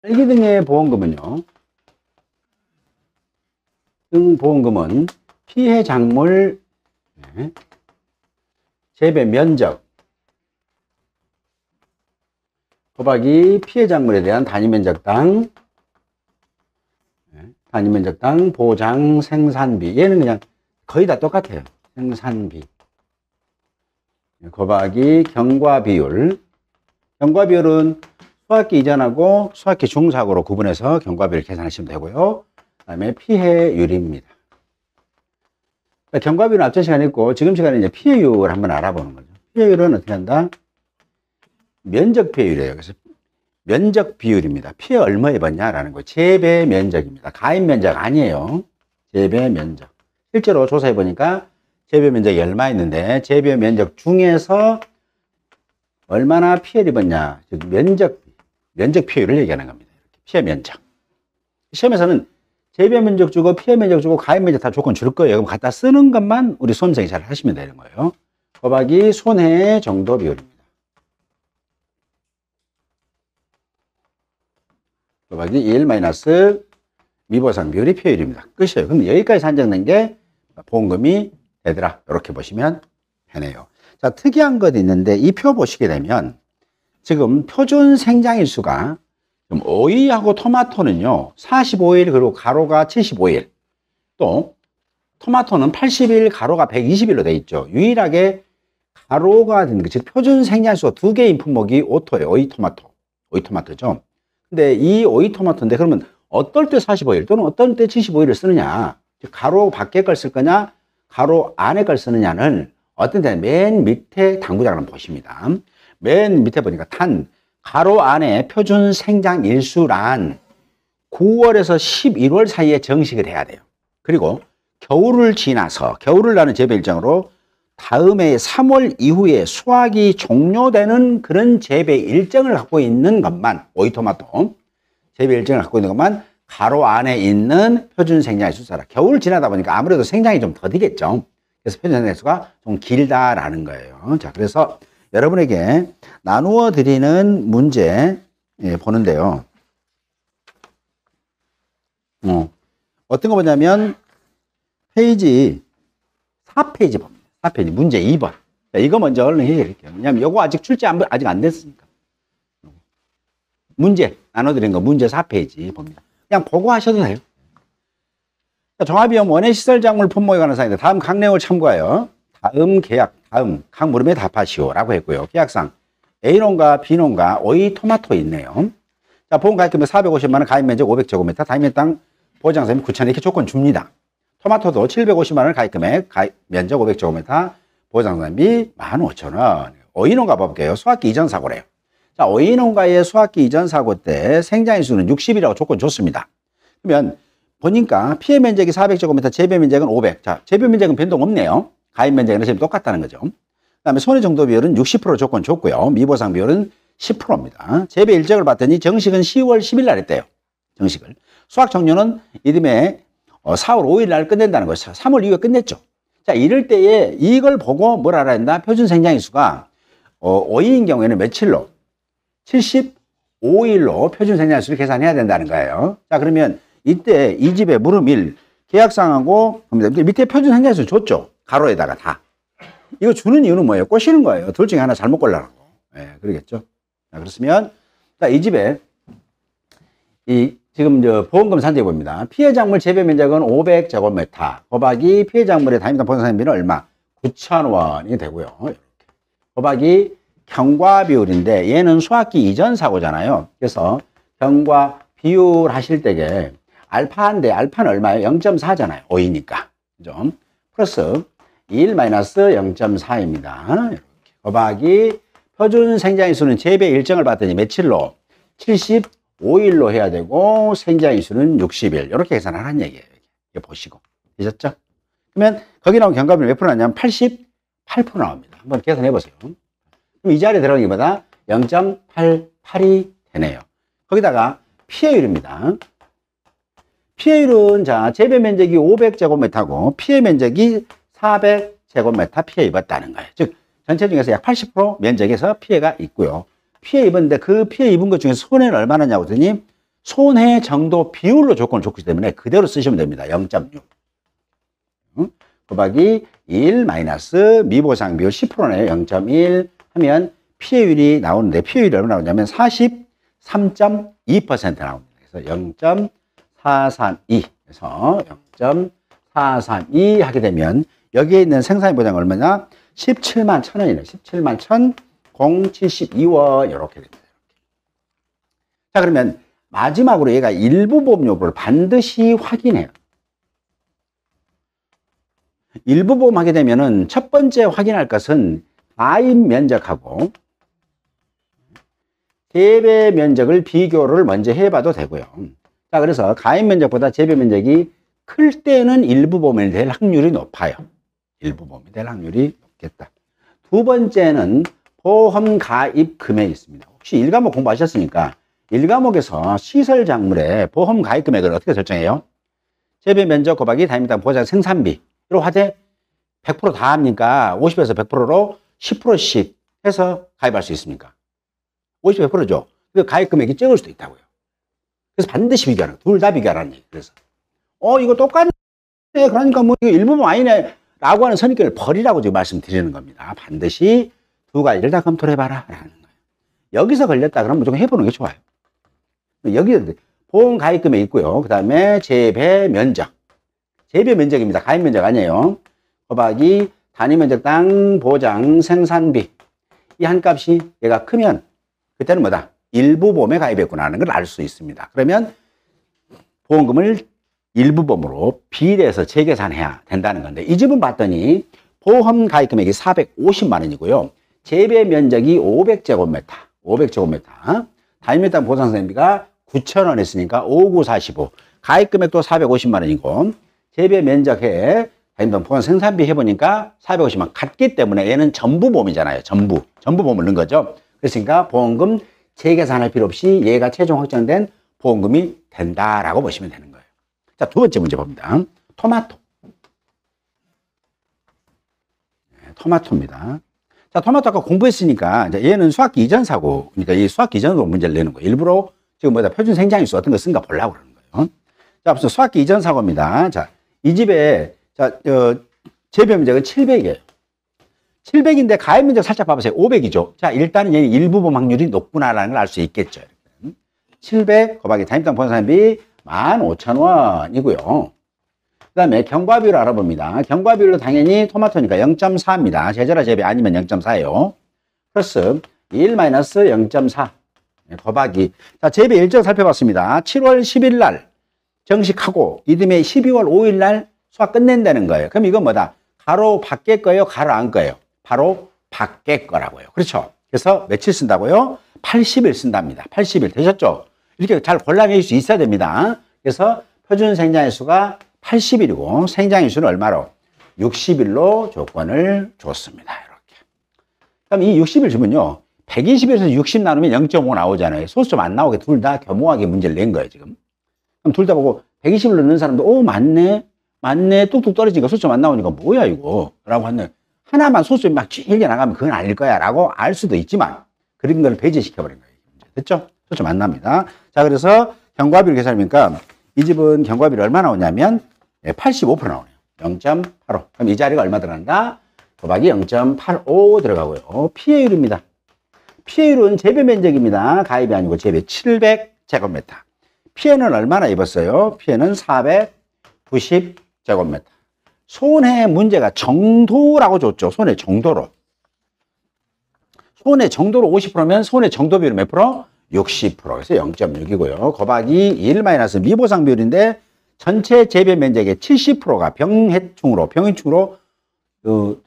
헬기 등의 보험금은요. 등 보험금은 피해 작물 재배 면적 곱하기 피해 작물에 대한 단위 면적당 보장 생산비. 얘는 그냥 거의 다 똑같아요. 생산비 곱하기 경과 비율. 경과 비율은 수확기 이전하고 수확기 중수하고로 구분해서 경과 비율 계산하시면 되고요. 그 다음에 피해율입니다. 경과 비율은 앞전 시간에 있고 지금 시간에 이제 피해율 한번 알아보는 거죠. 피해율은 어떻게 한다? 면적 피해율이에요. 그래서 면적 비율입니다. 피해 얼마 입었냐라는 거. 재배 면적입니다. 가입 면적 아니에요. 재배 면적. 실제로 조사해 보니까 재배 면적이 얼마 있는데 재배 면적 중에서 얼마나 피해를 입었냐. 즉 면적 피해율을 얘기하는 겁니다. 이렇게 피해 면적. 시험에서는 재배 면적 주고 피해 면적 주고 가입 면적 다 조건 줄 거예요. 그럼 갖다 쓰는 것만 우리 수험생이 잘 하시면 되는 거예요. 곱하기 손해 정도 비율입니다. 곱하기 1 마이너스 미보상 비율이 피해율입니다. 끝이에요. 그럼 여기까지 산정된 게 보험금이 되더라. 이렇게 보시면 되네요. 자, 특이한 것이 있는데 이 표 보시게 되면 지금 표준 생장일수가 오이하고 토마토는요 45일 그리고 가로가 75일 또 토마토는 80일 가로가 120일로 돼 있죠. 유일하게 가로가 된 게 즉 표준 생장일수가 두 개인 품목이 오토예요. 오이토마토죠. 근데 이 오이토마토인데 그러면 어떨 때 45일 또는 어떨 때 75일을 쓰느냐, 즉 가로 밖에 걸 쓸 거냐 가로 안에 걸 쓰느냐는 어떤 때는 맨 밑에 당구장을 한번 보십니다. 맨 밑에 보니까 가로 안에 표준 생장일수란 9월에서 11월 사이에 정식을 해야 돼요. 그리고 겨울을 지나서 재배 일정으로 다음 해 3월 이후에 수확이 종료되는 그런 재배 일정을 갖고 있는 것만, 오이토마토 재배 일정을 갖고 있는 것만 가로 안에 있는 표준 생장일수라. 겨울 지나다 보니까 아무래도 생장이 좀 더디겠죠. 그래서 표준 생장일수가 좀 길다라는 거예요. 자, 그래서 여러분에게 나누어 드리는 문제 보는데요. 어떤 거 보냐면 페이지 4페이지 봅니다. 4페이지 문제 2번. 자, 이거 먼저 얼른 해드릴게요. 왜냐면 이거 아직 출제 아직 안 됐으니까. 문제 나눠드린 거 문제 4페이지 봅니다. 그냥 보고 하셔도 돼요. 종합비용 원예시설작물 품목에 관한 사항인데 다음 각 내용을 참고하여 다음 각 물음에 답하시오라고 했고요. 계약상 A농가 B농가 오이 토마토 있네요. 자, 보험 가입금액 450만 원, 가입 면적 500제곱미터, 단위 땅 보장세금 9,000원 이렇게 조건 줍니다. 토마토도 750만 원 가입금액, 가입 면적 500제곱미터, 보장세금이 15,000원. 오이농가 볼게요. 수확기 이전 사고래요. 자, 오이농가의 수확기 이전 사고 때 생장일수는 60이라고 조건 줬습니다. 그러면 보니까 피해 면적이 400제곱미터, 재배 면적은 500. 자, 재배 면적은 변동 없네요. 가입 면적은 지금 똑같다는 거죠. 그 다음에 손해 정도 비율은 60% 조건 줬고요. 미보상 비율은 10%입니다. 재배 일정을 봤더니 정식은 10월 10일 날 했대요. 정식을. 수확 종료는 이듬해 4월 5일 날 끝낸다는 것이죠. 3월 이후에 끝냈죠. 자, 이럴 때에 이걸 보고 뭘 알아야 된다? 표준 생장일수가 오이인 경우에는 며칠로? 75일로 표준 생장일수를 계산해야 된다는 거예요. 자, 그러면 이때 이 집에 물음 1 계약상하고 밑에 표준 생장일수 줬죠. 가로에다가 다. 이거 주는 이유는 뭐예요? 꼬시는 거예요. 둘 중에 하나 잘못 골라라고. 그러겠죠. 자, 그렇으면 이 집에 지금 보험금 산정해 봅니다. 피해작물 재배 면적은 500제곱미터 곱하기 피해작물의 단위당 보상비는 얼마? 9,000원이 되고요. 이렇게. 곱하기 경과 비율인데 얘는 수확기 이전 사고잖아요. 그래서 경과 비율 하실 때에 알파인데 알파는 얼마예요? 0.4잖아요. 5이니까. 그죠? 플러스 1 마이너스 0.4입니다. 이렇게. 곱하기 표준 생장일수는 재배 일정을 봤더니 며칠로? 75일로 해야 되고 생장일수는 60일. 이렇게 계산하라는 얘기예요. 이거 보시고. 되셨죠? 그러면 거기 나온 경과비율 몇 프로 나냐면 88% 나옵니다. 한번 계산해 보세요. 그럼 이 자리에 들어가는 게보다 0.88이 되네요. 거기다가 피해율입니다. 피해율은 자, 재배 면적이 500제곱미터고 피해 면적이 400제곱미터 피해 입었다는 거예요. 즉 전체 중에서 약 80% 면적에서 피해가 있고요. 피해 입었는데 그 피해 입은 것 중에서 손해는 얼마나냐고 했더니 손해 정도 비율로 조건을 줬기 때문에 그대로 쓰시면 됩니다. 0.6. 곱하기 1 마이너스 미보상 비율 10%네요. 0.1 하면 피해율이 나오는데 피해율이 얼마 나오냐면 43.2% 나옵니다. 그래서 0.432에서 0.432 하게 되면 여기에 있는 생산의 보장이 얼마냐? 17만 1,000원이네. 17만 1,072원 이렇게 됩니다. 자, 그러면 마지막으로 얘가 일부 보험 여부를 반드시 확인해요. 일부 보험 하게 되면은 첫 번째 확인할 것은 가입 면적하고 재배 면적을 비교를 먼저 해봐도 되고요. 자, 그래서 가입 면적보다 재배 면적이 클 때는 일부 보험이 될 확률이 높아요. 일부 보험이 될 확률이 높겠다. 두 번째는 보험 가입 금액이 있습니다. 혹시 1과목 공부하셨으니까 1과목에서 시설 작물의 보험 가입 금액을 어떻게 설정해요? 재배 면적 곱하기 다임당 보장 생산비. 이로 하되 100% 다 합니까? 50에서 100%로 10%씩 해서 가입할 수 있습니까? 50, 100%죠. 그 가입 금액이 적을 수도 있다고요. 그래서 반드시 비교하는, 둘 다 비교하라는 얘기. 그래서, 이거 똑같네. 그러니까 뭐, 이거 일부분 아니네. 라고 하는 선입견을 버리라고 지금 말씀드리는 겁니다. 반드시 두 가지를 다 검토를 해봐라. 라는 거예요. 여기서 걸렸다 그러면 무조건 해보는 게 좋아요. 여기 보험 가입 금액이 있고요. 그 다음에 재배 면적. 재배 면적입니다. 가입 면적 아니에요. 곱하기 단위 면적 땅 보장 생산비. 이 한 값이 얘가 크면 그때는 뭐다? 일부 보험에 가입했구나 하는 걸 알 수 있습니다. 그러면 보험금을 일부 보험으로 비례해서 재계산해야 된다는 건데 이 집은 봤더니 보험 가입 금액이 450만 원이고요. 재배 면적이 500제곱미터. 500제곱미터. 단위 면적 땅 보장 생산비가 9,000원 했으니까 5945. 가입 금액도 450만 원이고 재배 면적에 다임당 보험 생산비 해보니까 450만 같기 때문에 얘는 전부 보험이잖아요. 전부 보험을 넣은 거죠. 그러니까 보험금 재계산할 필요 없이 얘가 최종 확정된 보험금이 된다라고 보시면 되는 거예요. 자, 두 번째 문제 봅니다. 토마토. 토마토입니다. 자, 토마토 아까 공부했으니까 이제 얘는 수학기 이전 사고, 그러니까 이 수학기 이전으로 문제를 내는 거예요. 일부러 지금 뭐다 표준 생장일수 같은 거 쓴가 보려고 그러는 거예요. 자, 앞서 수학기 이전 사고입니다. 자, 이 집에 재배 면적은 700이에요. 700인데 가입 면적 살짝 봐보세요. 500이죠. 자, 일단은 얘는 일부 보험 확률이 높구나라는 걸 알 수 있겠죠. 700 곱하기 다임당 보험산비 15,000원이고요. 그 다음에 경과비율을 알아봅니다. 경과비율로 당연히 토마토니까 0.4입니다. 제자라 재배 아니면 0.4예요. 플러스 1 마이너스 0.4 곱하기. 자, 재배 일정 살펴봤습니다. 7월 10일 날 정식하고 이듬해 12월 5일 날 수학 끝낸다는 거예요. 그럼 이건 뭐다? 가로 밖에 거예요? 가로 안 거예요? 바로 밖에 거라고요. 그렇죠? 그래서 며칠 쓴다고요? 80일 쓴답니다. 80일 되셨죠? 이렇게 잘 골라낼 수 있어야 됩니다. 그래서 표준 생장일수가 80일이고 생장일수는 얼마로? 60일로 조건을 줬습니다. 이렇게. 그럼 이 60일 주면요. 120에서 60 나누면 0.5 나오잖아요. 소수 좀 안 나오게 둘 다 겸허하게 문제를 낸 거예요, 지금. 그럼 둘 다 보고 120을 넣는 사람도 맞네. 뚝뚝 떨어지니까 소수 좀 안 나오니까 뭐야 이거? 라고 하는 하나만 소수 막 길게 나가면 그건 아닐 거야 라고 알 수도 있지만 그런 걸 배제시켜버린 거예요. 됐죠? 소수 좀 안 납니다. 자, 그래서 경과비율 계산하니까 이 집은 경과비율이 얼마 나오냐면 85% 나오네요. 0.85. 그럼 이 자리가 얼마 들어간다? 곱하기 0.85 들어가고요. 피해율입니다. 피해율은 재배 면적입니다. 가입이 아니고 재배 700제곱미터. 피해는 얼마나 입었어요? 피해는 490제곱미터. 손해 문제가 정도라고 줬죠. 손해 정도로. 손해 정도로 50%면 손해 정도 비율은 몇 프로? 60%. 그래서 0.6이고요. 곱하기 1 마이너스 미보상 비율인데 전체 재배 면적의 70%가 병해충으로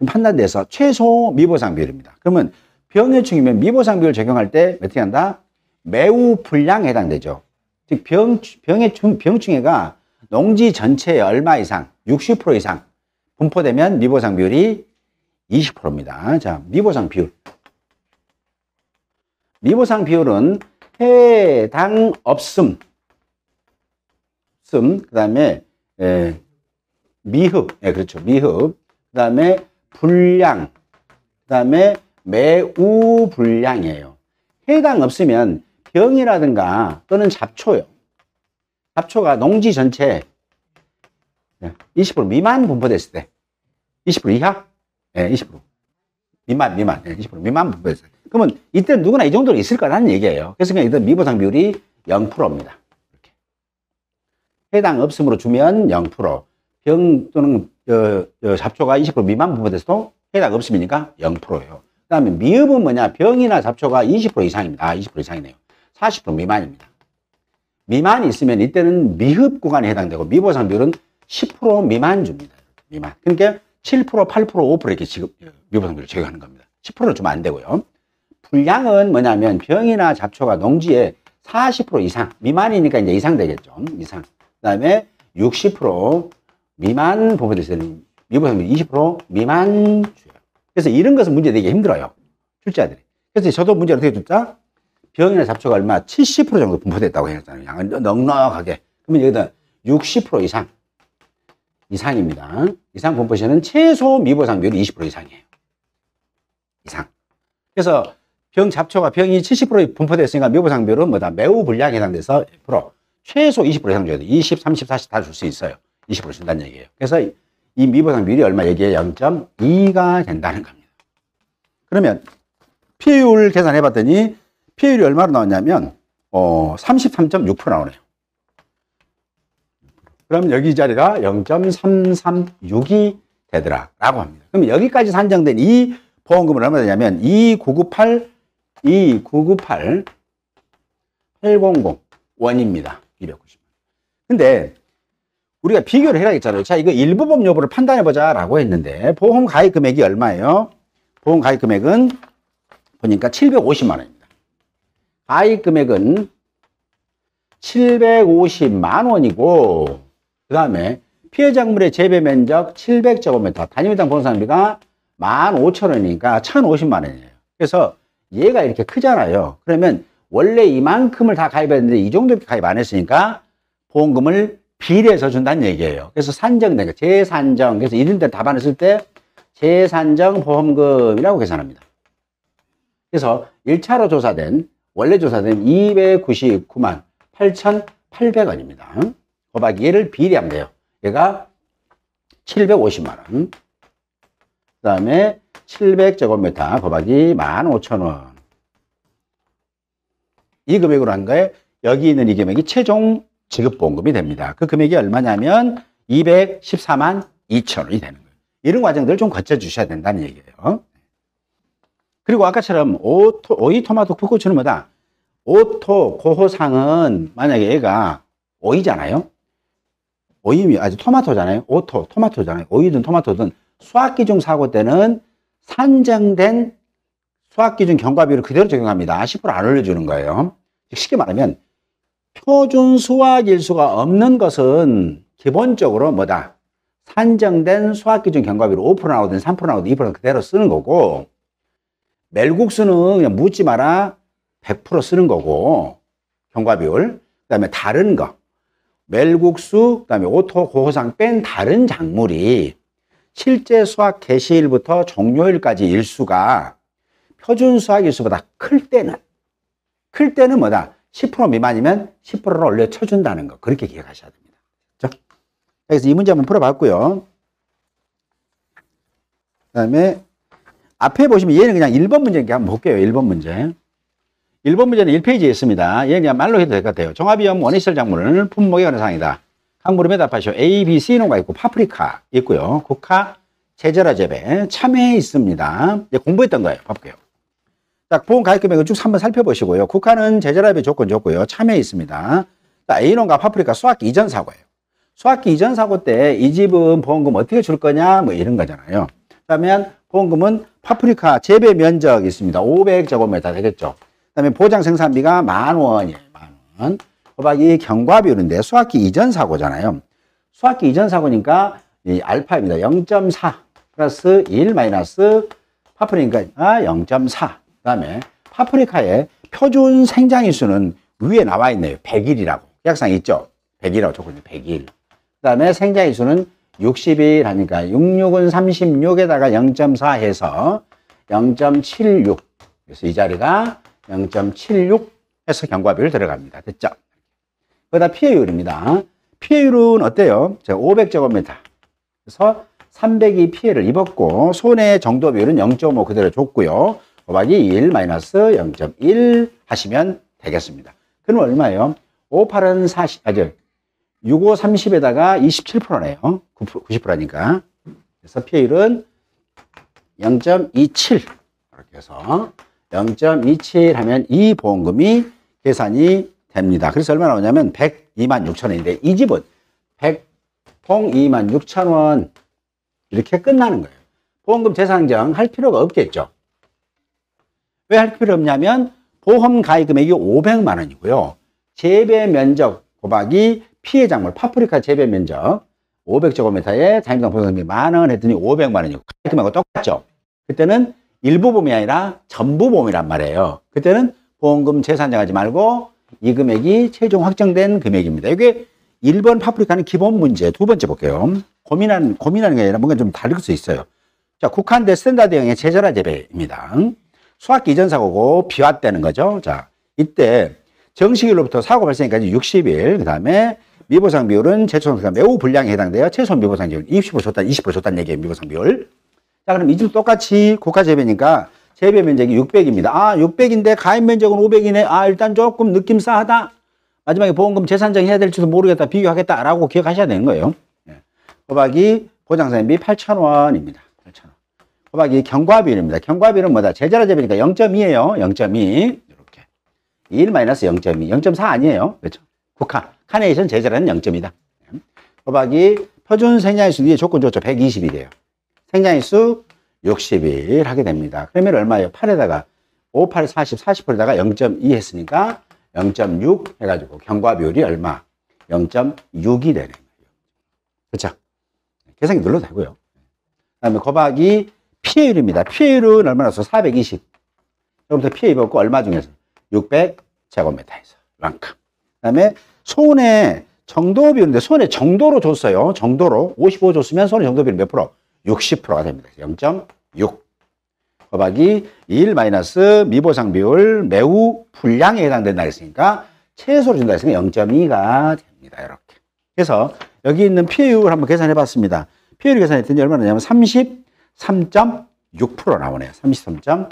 판단돼서 최소 미보상 비율입니다. 그러면 병해충이면 미보상 비율 적용할 때 어떻게 한다? 매우 불량에 해당되죠. 즉 병충해가 농지 전체의 얼마 이상, 60% 이상 분포되면 미보상 비율이 20%입니다. 자, 미보상 비율. 미보상 비율은 해당 없음, 그 다음에 미흡, 그렇죠. 미흡, 그 다음에 불량, 그 다음에 매우 불량이에요. 해당 없으면 병이라든가 또는 잡초요. 잡초가 농지 전체 20% 미만 분포됐을 때 20% 이하? 네, 20% 미만 20% 미만 분포됐을 때 그러면 이때 누구나 이 정도는 있을 거라는 얘기예요. 그래서 그냥 일단 미보상 비율이 0%입니다. 이렇게. 해당 없음으로 주면 0%, 병 또는 잡초가 20% 미만 분포됐어도 해당 없음이니까 0%예요. 그 다음에 미흡은 뭐냐? 병이나 잡초가 20% 이상입니다. 20% 이상이네요. 40% 미만입니다. 미만이 있으면 이때는 미흡 구간에 해당되고 미보상 비율은 10% 미만 줍니다. 미만. 그러니까 7%, 8%, 5% 이렇게 지급 미보상 비율을 제거하는 겁니다. 10%는 주면 안 되고요. 불량은 뭐냐면 병이나 잡초가 농지에 40% 이상, 미만이니까 이제 이상 되겠죠. 이상. 그 다음에 60% 미만 분포됐을 때는 미보상 비율 20% 미만 줘요. 그래서 이런 것은 문제 되기 힘들어요. 출제자들이. 그래서 저도 문제를 어떻게 줬자? 병이나 잡초가 얼마? 70% 정도 분포됐다고 했잖아요. 넉넉하게. 그러면 여기다 60% 이상입니다. 이상 분포 시에는 최소 미보상 비율이 20% 이상이에요. 이상. 그래서 병이 70% 분포됐으니까 미보상 비율은 뭐다? 매우 불량에 해당돼서 100%. 최소 20% 이상 줘야 돼. 20, 30, 40 다 줄 수 있어요. 20% 준다는 얘기예요. 그래서 이 미보상 비율이 얼마? 여기에 0.2가 된다는 겁니다. 그러면 피해율 계산해 봤더니 피해율이 얼마로 나왔냐면 33.6% 나오네요. 그럼 여기 자리가 0.336이 되더라 라고 합니다. 그럼 여기까지 산정된 이 보험금은 얼마 되냐면 2998 800 원입니다. 290만. 근데 우리가 비교를 해야겠잖아요. 자, 이거 일부보험 여부를 판단해 보자 라고 했는데 보험 가입 금액이 얼마예요? 보험 가입 금액은 보니까 750만 원입니다. 가입 금액은 750만 원이고 그 다음에 피해작물의 재배 면적 700제곱미터, 단위미당 보험사비가 15,000원이니까 1,050만 원이에요. 그래서 얘가 이렇게 크잖아요. 그러면 원래 이만큼을 다 가입했는데 이 정도 가입 안 했으니까 보험금을 비례해서 준다는 얘기예요. 그래서 산정된 거, 재산정. 그래서 이런 데 답안했을 때 재산정 보험금이라고 계산합니다. 그래서 1차로 조사된, 원래 조사된 299만 8,800원입니다. 곱하기 얘를 비례하면 돼요. 얘가 750만 원. 그 다음에 700제곱미터 곱하기 15,000원. 이 금액으로 한 거에 여기 있는 이 금액이 최종 지급보험금이 됩니다. 그 금액이 얼마냐면 214만 2천원이 되는 거예요. 이런 과정들을 좀 거쳐주셔야 된다는 얘기예요. 그리고 아까처럼 오이 토마토 풋고추는 뭐다? 오토 고호상은 만약에 얘가 오이잖아요. 오이 아주 토마토잖아요. 오토 토마토잖아요. 오이든 토마토든 수학기준 사고 때는 산정된 수학기준 경과비율을 그대로 적용합니다. 10%안 올려주는 거예요. 쉽게 말하면 표준 수학일수가 없는 것은 기본적으로 뭐다? 산정된 수학기준 경과비율 5% 나오든 3% 나오든 2% 그대로 쓰는 거고, 멜국수는 그냥 묻지 마라 100% 쓰는 거고, 경과비율. 그 다음에 다른 거, 멜국수, 그 다음에 오토, 고호상 뺀 다른 작물이 실제 수확 개시일부터 종료일까지 일수가 표준 수학일수보다 클 때는 뭐다? 10% 미만이면 10%를 올려 쳐준다는 거. 그렇게 기억하셔야 됩니다. 그렇죠? 그래서 이 문제 한번 풀어봤고요. 그 다음에 앞에 보시면 얘는 그냥 1번 문제니까 한번 볼게요. 1번 문제. 1번 문제는 1페이지에 있습니다. 얘는 그냥 말로 해도 될 것 같아요. 종합위험 원시설 작물을 품목에 관한 사항이다. 각 물음에 답하시오. A, B, C노가 있고 파프리카 있고요. 국화, 제절화 재배, 참외 있습니다. 이제 공부했던 거예요. 볼게요. 자, 보험 가입 금액을 쭉 한번 살펴보시고요. 국화는 제절화 재배 조건 좋고요. 참외 있습니다. 자, A농과 파프리카 수확기 이전 사고예요. 수확기 이전 사고 때 이 집은 보험금 어떻게 줄 거냐 뭐 이런 거잖아요. 그러면 보험금은 파프리카 재배 면적 있습니다. 500제곱미터 되겠죠. 그다음에 보장 생산비가 10,000원이에요. 10,000원. 곱하기 경과비율인데 수확기 이전 사고잖아요. 수확기 이전 사고니까 이 알파입니다. 0.4 플러스 1 마이너스 파프리카 0.4. 그다음에 파프리카의 표준 생장일수는 위에 나와 있네요. 100일이라고. 계약상에 있죠. 100일이라고 적어있네요. 100일. 그다음에 생장일수는 60일 하니까 66은 36에다가 0.4 해서 0.76. 그래서 이 자리가 0.76 해서 경과비율 들어갑니다. 됐죠? 거기다 피해율입니다. 피해율은 어때요? 제가 500제곱미터. 그래서 300이 피해를 입었고, 손해 정도 비율은 0.5 그대로 줬고요. 곱하기 1 마이너스 0.1 하시면 되겠습니다. 그럼 얼마예요? 5, 8은 40, 6, 5, 30에다가 27%네요. 90%니까. 그래서 피해율은 0.27. 이렇게 해서 0.27 하면 이 보험금이 계산이 됩니다. 그래서 얼마 나오냐면 102만 6천 원인데 이 집은 102만 6천 원 이렇게 끝나는 거예요. 보험금 재산정 할 필요가 없겠죠. 왜 할 필요 없냐면 보험 가입 금액이 500만 원이고요. 재배 면적 곱하기 피해 작물 파프리카 재배 면적 500제곱미터에 자임당 보험금이 10,000원 했더니 500만 원이고 가입 금액하고 똑같죠. 그때는 일부 보험이 아니라 전부 보험이란 말이에요. 그때는 보험금 재산정하지 말고 이 금액이 최종 확정된 금액입니다. 이게 1번 파프리카는 기본 문제. 두 번째 볼게요. 고민하는 게 아니라 뭔가 좀 다를 수 있어요. 자, 국한대 스탠다드형의 제절화 재배입니다. 수학기 이전 사고고 비화되는 거죠. 자, 이때 정식일로부터 사고 발생까지 60일, 그 다음에 미보상 비율은 제초상태가 매우 불량에 해당돼요. 최소 미보상 비율 20% 줬다, 20% 줬다는 얘기예요. 미보상 비율. 자, 그럼 이 집 똑같이 국가 재배니까 재배 면적이 600입니다. 아, 600인데 가입 면적은 500이네. 아, 일단 조금 느낌 싸하다. 마지막에 보험금 재산정 해야 될지도 모르겠다. 비교하겠다라고 기억하셔야 되는 거예요. 곱하기 보장사연비 8,000원입니다. 8,000원. 곱하기 경과비율입니다. 경과비율은 뭐다? 제절화 재배니까 0.2예요. 0.2. 이렇게. 1 마이너스 0.2. 0.4 아니에요. 그렇죠? 국화. 카네이션 제절화는 0.2다. 곱하기 표준 생장일수 위에 조건 줬죠. 120일이에요. 생장일수 60일 하게 됩니다. 그러면 얼마예요? 8에다가 5, 8, 40, 40%에다가 0.2 했으니까 0.6 해가지고 경과비율이 얼마? 0.6이 되는 거예요. 그렇죠? 계산기 눌러도 되고요. 그 다음에 곱하기 피해율입니다. 피해율은 얼마나 써? 420. 여기부터 피해 입었고 얼마 중에서? 600제곱미터에서 이만큼. 그 다음에 손해 정도 비율인데 손해 정도로 줬어요. 정도로. 55 줬으면 손해 정도 비율 몇 프로? 60%가 됩니다. 0.6. 곱하기 1 마이너스 미보상 비율 매우 불량에 해당된다 했으니까 최소로 준다 했으니까 0.2가 됩니다. 이렇게. 그래서 여기 있는 피해율 한번 계산해 봤습니다. 피해율 계산했더니 얼마나 나냐면 33.6% 나오네요. 33.6%.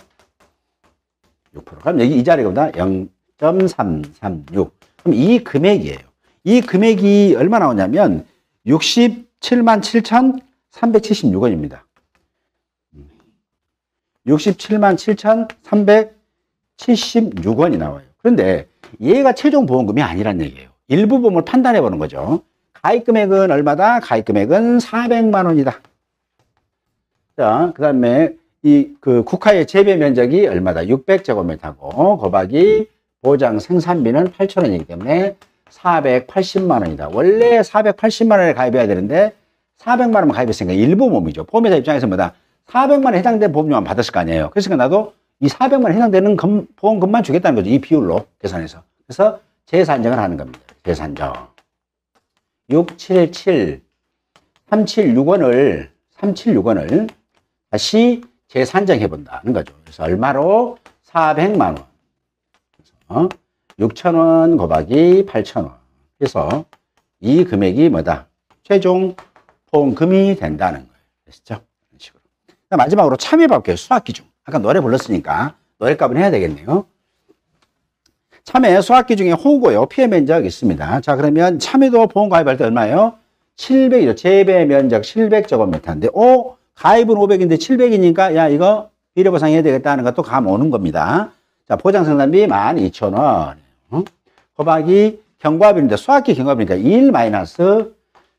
그럼 여기 이 자리가 0.336. 그럼 이 금액이에요. 이 금액이 얼마 나오냐면 67만 7,376원입니다. 67만 7,376원이 나와요. 그런데 얘가 최종 보험금이 아니란 얘기예요. 일부 보험을 판단해 보는 거죠. 가입 금액은 얼마다? 가입 금액은 400만 원이다. 자, 그 다음에 국화의 재배 면적이 얼마다? 600제곱미터고 곱하기 보장 생산비는 8,000원이기 때문에 480만 원이다. 원래 480만 원에 가입해야 되는데 400만 원만 가입했으니까 일부 보험이죠. 보험회사 입장에서 뭐다? 400만 원 해당된 보험료만 받았을 거 아니에요. 그래서 나도 이 400만 원 해당되는 보험금만 주겠다는 거죠. 이 비율로 계산해서. 그래서 재산정을 하는 겁니다. 재산정. 677, 376원을 다시 재산정해 본다는 거죠. 그래서 얼마로? 400만 원. 그래서 6,000원 곱하기 8,000원. 그래서 이 금액이 뭐다? 최종 보험금이 된다는 거예요. 아시죠? 이런 식으로. 마지막으로 참여 볼게요. 수학 기준. 아까 노래 불렀으니까 노래값은 해야 되겠네요. 참여 수학 기준에 호구요. 피해 면적 있습니다. 자, 그러면 참여도 보험 가입할 때 얼마예요? 700이죠. 재배 면적 700제곱미터인데, 가입은 500인데 700이니까, 야, 이거 비례보상 해야 되겠다는 것도 감 오는 겁니다. 자, 보장생산비 12,000원. 곱하기 경과비인데, 수학기 경과비니까 1 마이너스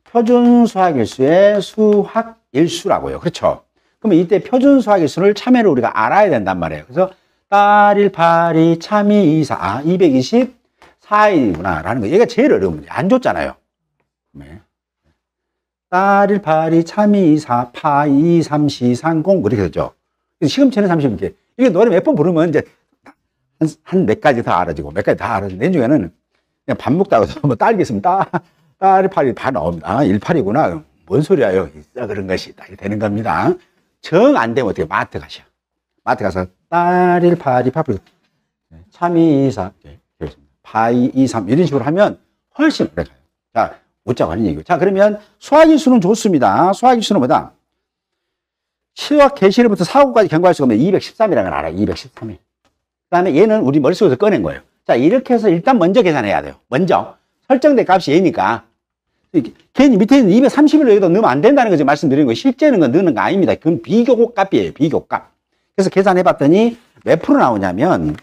표준 수학일수의 수학일수라고요. 그렇죠? 그러면 이때 표준 수학일수를 참여를 우리가 알아야 된단 말이에요. 그래서 딸 1, 8, 2, 참이 2, 4. 아, 224일이구나. 라는 거. 얘가 제일 어려운 문제. 안 줬잖아요. 네. 딸 1, 8, 2, 참이 2, 4, 파 2, 3, 4, 3, 0. 그렇게 되죠. 시금치는 30, 이렇게. 이게 노래 몇 번 부르면 이제 한 몇 가지 다 알아지고, 몇 가지 다 알아지고, 내 중에는 그냥 밥 먹다가 뭐 딸기 있으면 딸 1, 8, 2, 다 나옵니다. 1, 8이구나. 뭔 소리야요. 있어 그런 것이 딱 되는 겁니다. 정 안 되면 어떻게 마트 가셔. 마트 가서 딸 1, 8, 2, 파프리카 참이 2, 4, 파 2, 2, 3 이런 식으로 하면 훨씬 오래 가요. 자, 웃자고 하는 얘기고. 자, 그러면 수학이수는 좋습니다. 수학이수는 뭐다? 수학 개시일부터 사고까지 경과할 수가 없는 213이라는 걸 알아요. 213일. 그 다음에 얘는 우리 머릿속에서 꺼낸 거예요. 자, 이렇게 해서 일단 먼저 계산해야 돼요. 먼저. 설정된 값이 얘니까. 괜히 밑에 있는 230을 여기다 넣으면 안 된다는 거죠. 말씀드리는 거예요. 실제는 건 넣는 거 아닙니다. 그건 비교값이에요. 비교값. 그래서 계산해 봤더니 몇 프로 나오냐면,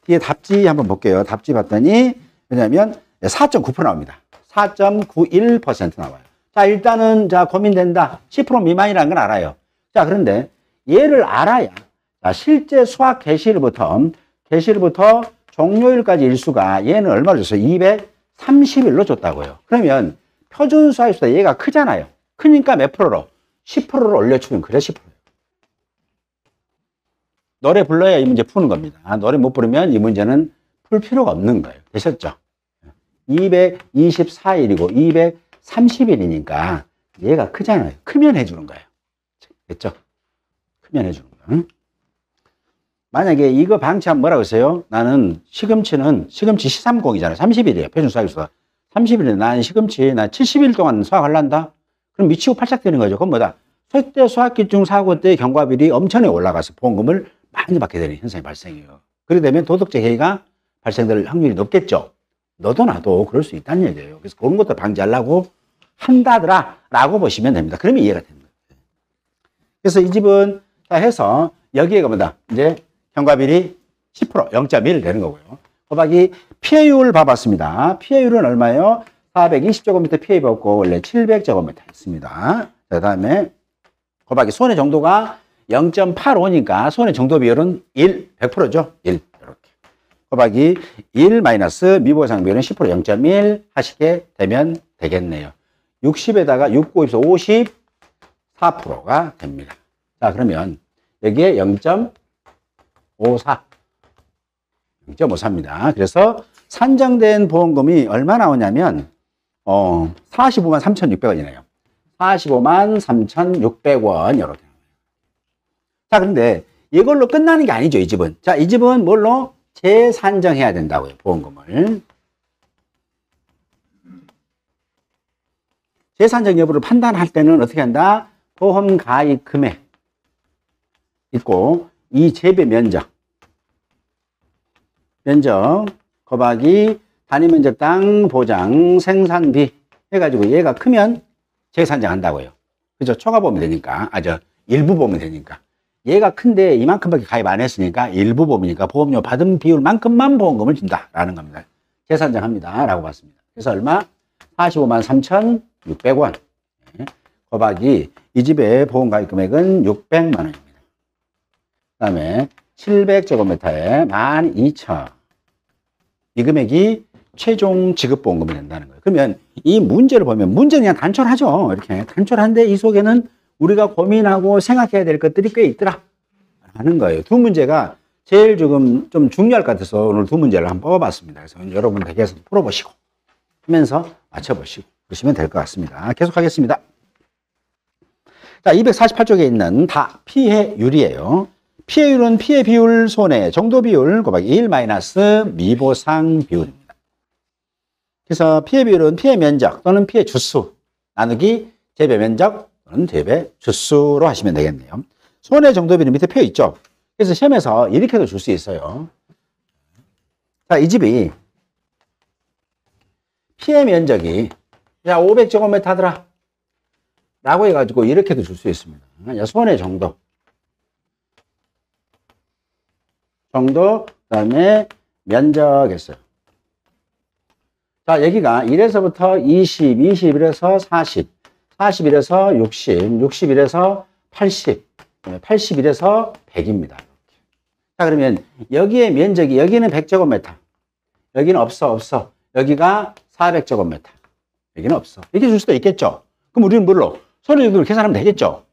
뒤에 답지 한번 볼게요. 답지 봤더니, 왜냐면 4.9% 나옵니다. 4.91% 나와요. 자, 일단은, 자, 고민된다. 10% 미만이라는 건 알아요. 자, 그런데 얘를 알아야, 자, 실제 수학 개시일부터 종료일까지 일수가 얘는 얼마로 줬어요? 230일로 줬다고요. 그러면 표준 수학일수보다 얘가 크잖아요. 크니까 몇 프로로? 10%로 올려주면 그래, 10%. 노래 불러야 이 문제 푸는 겁니다. 노래 못 부르면 이 문제는 풀 필요가 없는 거예요. 되셨죠? 224일이고 230일이니까 얘가 크잖아요. 크면 해주는 거예요. 됐죠? 크면 해주는 거예요. 만약에 이거 방치하면 뭐라고 했어요? 나는 시금치 시삼공이잖아요. 30일이에요. 표준 수학일수가. 30일에 나는 시금치, 나 70일 동안 수학하려한다? 그럼 미치고 팔짝 되는 거죠. 그건 뭐다? 설대 수학기중 사고 때 경과비율이 엄청나게 올라가서 보험금을 많이 받게 되는 현상이 발생해요. 그렇게 되면 도덕적 해이가 발생될 확률이 높겠죠. 너도 나도 그럴 수 있다는 얘기예요. 그래서 그런 것도 방지하려고 한다더라 라고 보시면 됩니다. 그러면 이해가 됩니다. 그래서 이 집은 다 해서 여기에 뭐다? 이제 경과비율이 10%, 0.1 되는 거고요. 곱하기 피해율 봐봤습니다. 피해율은 얼마예요? 420제곱미터 피해 받고 원래 700제곱미터 했습니다. 그 다음에 곱하기 손해 정도가 0.85니까 손해 정도 비율은 100%죠. 1 이렇게. 곱하기 1 마이너스 미보상 비율은 10% 0.1 하시게 되면 되겠네요. 60에다가 6, 9, 54 54%가 됩니다. 자, 그러면 여기에 0.54 0.54입니다. 그래서 산정된 보험금이 얼마 나오냐면 45만 3,600원이네요. 45만 3,600원 이렇게. 자, 그런데 이걸로 끝나는 게 아니죠, 이 집은. 자, 이 집은 뭘로? 재산정해야 된다고요, 보험금을. 재산정 여부를 판단할 때는 어떻게 한다? 보험 가입 금액 있고 이 재배 면적 곱하기 단위 면적 당 보장 생산비 해가지고 얘가 크면 재산정 한다고요. 그죠? 초과 보면 되니까. 일부 보면 되니까. 얘가 큰데 이만큼밖에 가입 안 했으니까 일부 보험이니까 보험료 받은 비율만큼만 보험금을 준다라는 겁니다. 재산정 합니다. 라고 봤습니다. 그래서 얼마? 45만 3,600원. 곱하기 이 집의 보험 가입 금액은 600만 원입니다. 그 다음에 700제곱미터에 12,000. 이 금액이 최종 지급보험금이 된다는 거예요. 그러면 이 문제를 보면 문제는 그냥 단촐하죠. 이렇게 단촐한데 이 속에는 우리가 고민하고 생각해야 될 것들이 꽤 있더라 하는 거예요. 두 문제가 제일 지금 좀 중요할 것 같아서 오늘 두 문제를 한번 뽑아봤습니다. 그래서 여러분 댁에서 풀어보시고 하면서 맞춰보시고 그러시면 될 것 같습니다. 계속하겠습니다. 자, 248쪽에 있는 다 피해율이에요. 피해율은 피해 비율, 손해, 정도 비율 곱하기 1 마이너스 미보상 비율입니다. 그래서 피해 비율은 피해 면적 또는 피해 주수 나누기 재배 면적 또는 재배 주수로 하시면 되겠네요. 손해 정도 비율은 밑에 표 있죠. 그래서 시험에서 이렇게도 줄 수 있어요. 자, 이 집이 피해 면적이 야 500제곱미터더라 라고 해가지고 이렇게도 줄 수 있습니다. 손해 정도 그다음에 면적 했어요. 자, 여기가 1에서부터 20, 21에서 40, 41에서 60, 61에서 80, 81에서 100입니다. 자, 그러면 여기에 면적이 여기는 100제곱미터, 여기는 없어. 여기가 400제곱미터, 여기는 없어. 이렇게 줄 수도 있겠죠. 그럼 우리는 뭘로? 손해 정도를 계산하면 되겠죠.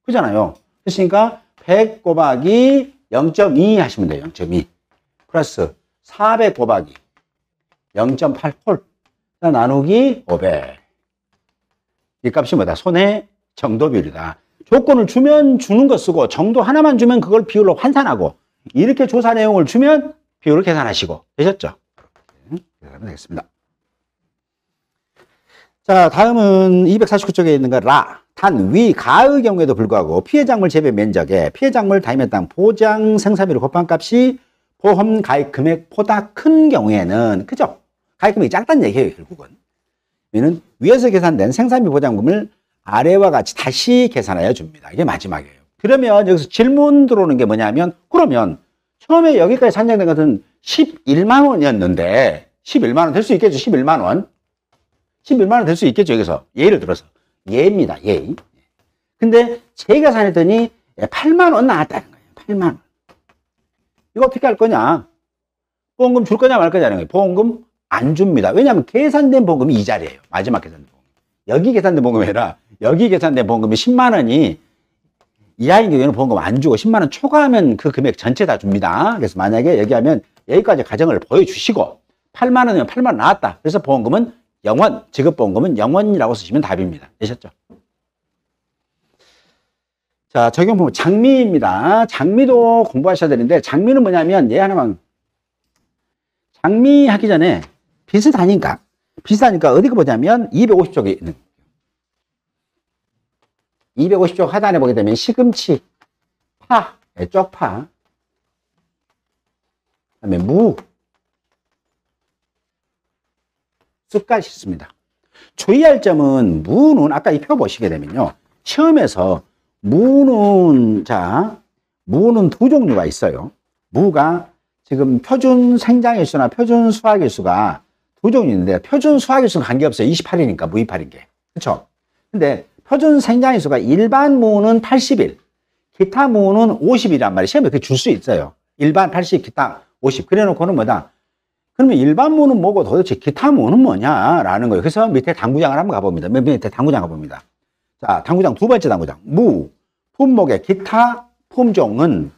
그잖아요. 그러니까 100 곱하기 0.2 하시면 돼요. 0.2 플러스 400 곱하기 0.8콜 나누기 500. 이 값이 뭐다? 손해 정도 비율이다. 조건을 주면 주는 거 쓰고 정도 하나만 주면 그걸 비율로 환산하고 이렇게 조사 내용을 주면 비율을 계산하시고 되셨죠? 계산하면 되겠습니다. 자, 다음은 249쪽에 있는 거 라. 단, 위, 가의 경우에도 불구하고 피해작물 재배 면적에 피해작물 다임의 땅 보장 생산비를 곱한 값이 보험 가입 금액보다 큰 경우에는, 그죠? 가입 금액이 작다는 얘기예요, 결국은. 이는 위에서 계산된 생산비 보장금을 아래와 같이 다시 계산하여 줍니다. 이게 마지막이에요. 그러면 여기서 질문 들어오는 게 뭐냐면, 그러면 처음에 여기까지 산정된 것은 11만 원이었는데 11만 원 될 수 있겠죠? 11만 원. 11만 원 될 수 있겠죠? 여기서 예를 들어서 예입니다. 예. 근데 재계산했더니 8만 원 나왔다는 거예요. 8만 원. 이거 어떻게 할 거냐? 보험금 줄 거냐 말 거냐는 거예요. 보험금 안 줍니다. 왜냐하면 계산된 보험금이 이 자리예요. 마지막 계산된 보험금. 여기 계산된 보험금이 아니라 여기 계산된 보험금이 10만 원이 이하인 경우에는 보험금 안 주고 10만 원 초과하면 그 금액 전체 다 줍니다. 그래서 만약에 얘기하면 여기까지 가정을 보여주시고 8만 원이면 8만 원 나왔다. 그래서 보험금은 0원, 지급보험금은 0원이라고 쓰시면 답입니다. 되셨죠? 자, 적용보험 장미입니다. 장미도 공부하셔야 되는데 장미는 뭐냐면 얘 하나만 장미 하기 전에 비슷하니까 어디가 보자면 250쪽에 있는 250쪽 하단에 보게 되면 시금치, 파, 쪽파, 그다음에 무, 쑥까지 있습니다. 주의할 점은 무는 아까 이 표 보시게 되면요. 시험에서 무는 두 종류가 있어요. 무가 지금 표준 생장일수나 표준 수확일수가 두 종류 있는데 표준 수확일수는 관계없어요. 28일이니까 무이팔인 게. 그렇죠? 근데 표준 생장일수가 일반 무는 80일, 기타 무는 50일이란 말이에요. 시험에 그렇게 줄 수 있어요. 일반 80, 기타 50. 그래 놓고는 뭐다? 그러면 일반 무는 뭐고 도대체 기타 무는 뭐냐라는 거예요. 그래서 밑에 당구장을 한번 가봅니다. 밑에 당구장 가봅니다. 자, 당구장 두 번째 당구장. 무, 품목의 기타 품종은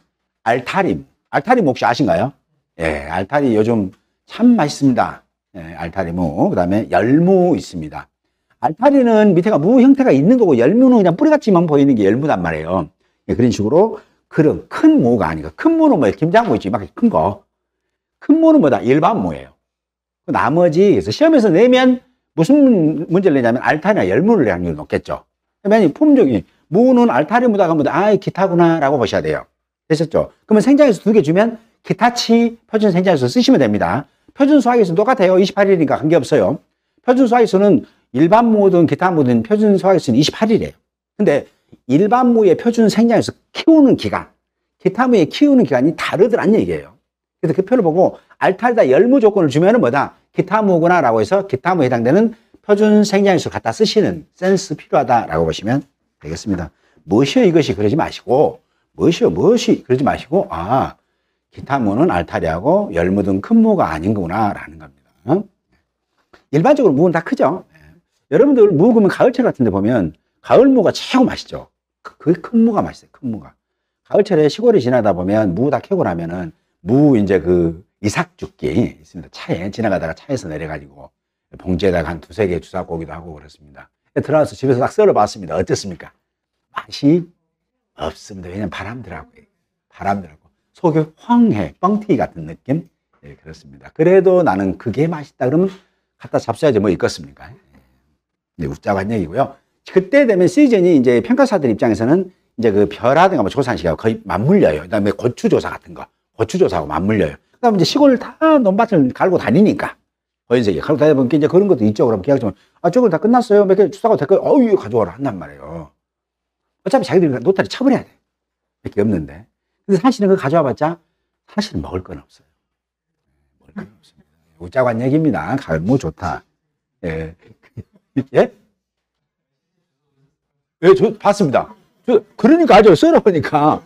알타리. 알타리 혹시 아신가요? 예, 알타리 요즘 참 맛있습니다. 예, 알타리 무. 그 다음에 열무 있습니다. 알타리는 밑에가 무 형태가 있는 거고 열무는 그냥 뿌리같이만 보이는 게 열무단 말이에요. 예, 그런 식으로 그런 큰 무가 아니고 큰 무는 뭐예요? 김장무 있지, 막 큰 거. 큰 무는 뭐다? 일반 무예요. 나머지 그래서 시험에서 내면 무슨 문제를 내냐면 알타리나 열무를 낼 확률이 높겠죠. 그러면 품종이 무는 알타리 무다가 뭐다? 기타구나라고 보셔야 돼요. 되셨죠? 그러면 생장에서 두 개 주면 기타치 표준 생장에서 쓰시면 됩니다. 표준 수확일수는 똑같아요. 28일이니까 관계없어요. 표준 수확일수는 일반 무든 기타 무든 표준 수확일수는 28일이에요. 근데 일반 무의 표준 생장에서 키우는 기간, 기타 무의 키우는 기간이 다르더란 얘기예요. 그래서 그 표를 보고 알타리다 열무 조건을 주면은 뭐다? 기타 무구나라고 해서 기타 무에 해당되는 표준 생장일수 갖다 쓰시는 센스 필요하다라고 보시면 되겠습니다. 무엇이요 이것이 그러지 마시고 무엇이 그러지 마시고 기타 무는 알타리하고 열무 등 큰 무가 아닌구나라는 겁니다. 일반적으로 무는 다 크죠. 여러분들 무 그러면 가을철 같은 데 보면 가을 무가 최고 맛있죠. 그게 큰 무가 맛있어요. 큰 무가. 가을철에 시골에 지나다 보면 무 다 캐고 나면은 무 이제 그 이삭죽기 있습니다. 차에 지나가다가 차에서 내려가지고 봉지에다가 한 두세 개 주워 오기도 하고 그렇습니다. 들어와서 집에서 딱 썰어봤습니다. 어땠습니까? 맛이 없습니다. 왜냐면 바람들하고 속이 황해, 뻥튀기 같은 느낌? 예, 그렇습니다. 그래도 나는 그게 맛있다 그러면 갖다 잡숴야지 뭐 있겠습니까? 네, 웃자고 한 얘기고요. 그때 되면 시즌이 이제 평가사들 입장에서는 이제 그 벼라든가 뭐 조사한 시기하고 거의 맞물려요. 그 다음에 고추조사 같은 거. 고추조사하고 맞물려요. 그 다음에 이제 시골 다 논밭을 갈고 다니니까. 전세계 갈고 다니다 보니까 이제 그런 것도 있죠. 그럼 계약처럼, 저걸 다 끝났어요. 몇 개 주사가 될까요? 이거 가져와라. 한단 말이에요. 어차피 자기들이 노타리 쳐버려야 돼. 몇 개 없는데. 근데 사실은 그거 가져와 봤자 사실은 먹을 건 없어요. 먹을 건 없습니다. 웃자고 한 얘기입니다. 가을무 좋다. 예. 예? 예, 저 봤습니다. 그러니까 아주 썰어보니까.